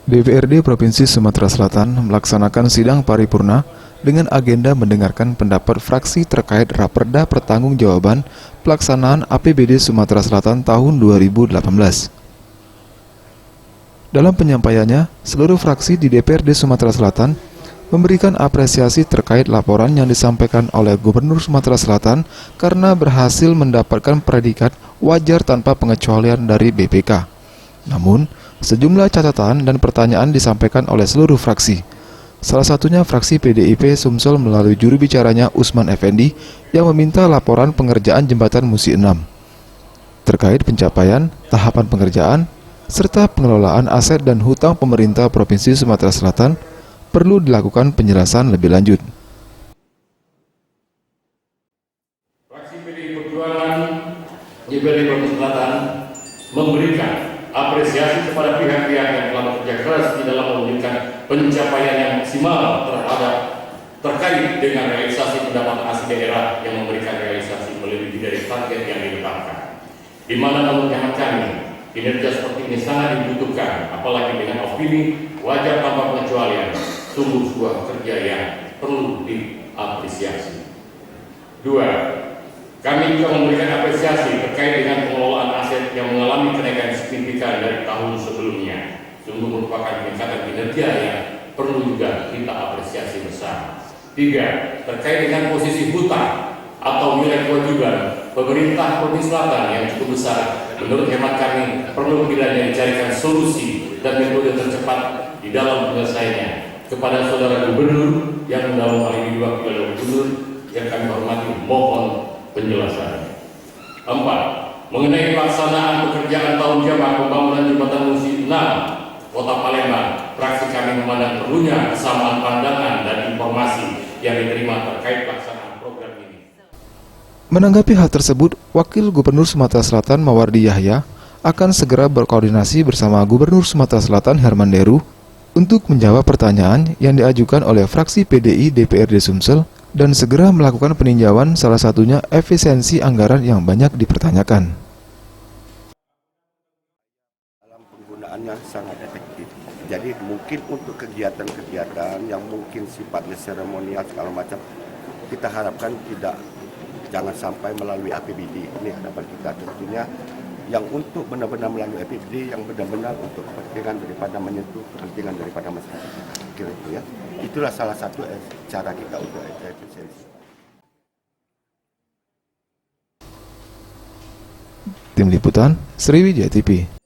DPRD Provinsi Sumatera Selatan melaksanakan sidang paripurna dengan agenda mendengarkan pendapat fraksi terkait Raperda Pertanggungjawaban Pelaksanaan APBD Sumatera Selatan tahun 2018. Dalam penyampaiannya, seluruh fraksi di DPRD Sumatera Selatan memberikan apresiasi terkait laporan yang disampaikan oleh Gubernur Sumatera Selatan karena berhasil mendapatkan predikat wajar tanpa pengecualian dari BPK. Namun, sejumlah catatan dan pertanyaan disampaikan oleh seluruh fraksi. Salah satunya fraksi PDIP Sumsel melalui juru bicaranya Usman Effendi yang meminta laporan pengerjaan jembatan Musi 6 terkait pencapaian, tahapan pengerjaan, serta pengelolaan aset dan hutang pemerintah Provinsi Sumatera Selatan perlu dilakukan penjelasan lebih lanjut. Fraksi PDI Perjuangan DPRD Provinsi Selatan memberikan apresiasi kepada pihak-pihak yang telah bekerja keras di dalam mewujudkan pencapaian yang maksimal terkait dengan realisasi pendapatan asli daerah yang memberikan realisasi melebihi dari target yang ditetapkan. Di mana menurut hemat kami, kinerja seperti ini sangat dibutuhkan, apalagi dengan opini wajar tanpa pengecualian, sungguh sebuah kerja yang perlu diapresiasi. 2. Kami juga memberikan apresiasi terkait dengan pengelolaan aset yang mengalami kenaikan signifikan dari tahun sebelumnya. Sungguh merupakan peningkatan kinerja yang perlu juga kita apresiasi bersama. 3. Terkait dengan posisi hutang atau nilai kewajiban pemerintah Provinsi Selatan yang cukup besar, menurut hemat kami perlu kiranya dicarikan solusi dan metode tercepat di dalam penyelesaiannya. Kepada Saudara Gubernur yang dalam hal ini diwakili oleh Gubernur yang kami hormati, mohon penjelasan. 4. Mengenai pelaksanaan pekerjaan tahun jamaah pembangunan jembatan Musi 6 Kota Palembang, fraksi kami memandang perlunya kesamaan pandangan dan informasi yang diterima terkait pelaksanaan program ini. Menanggapi hal tersebut, Wakil Gubernur Sumatera Selatan Mawardi Yahya akan segera berkoordinasi bersama Gubernur Sumatera Selatan Herman Deru untuk menjawab pertanyaan yang diajukan oleh fraksi PDI DPRD Sumsel dan segera melakukan peninjauan, salah satunya efisiensi anggaran yang banyak dipertanyakan. Dalam penggunaannya sangat efektif. Jadi mungkin untuk kegiatan-kegiatan yang mungkin sifatnya seremonial segala macam, kita harapkan jangan sampai melalui APBD. Ini harapan kita tentunya yang untuk benar-benar melalui APBD yang benar-benar untuk kepentingan daripada menyentuh kepentingan daripada masyarakat kita. Kira itu ya. Itulah salah satu cara kita untuk efisiensi. Tim Liputan, Sriwijaya TV.